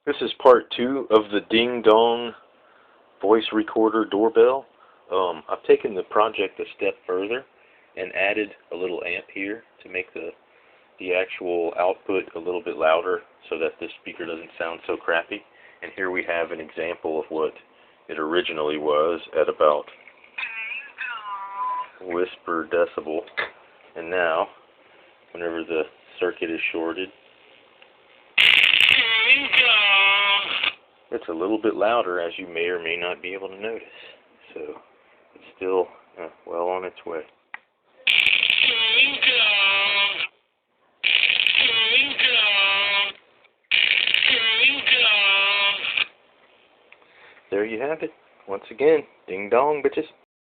This is part 2 of the Ding Dong voice recorder doorbell. I've taken the project a step further and added a little amp here to make the actual output a little bit louder so that the speaker doesn't sound so crappy. And here we have an example of what it originally was at about whisper decibel. And now, whenever the circuit is shorted, it's a little bit louder, as you may or may not be able to notice. So it's still well on its way. There you have it. Once again, ding dong, bitches.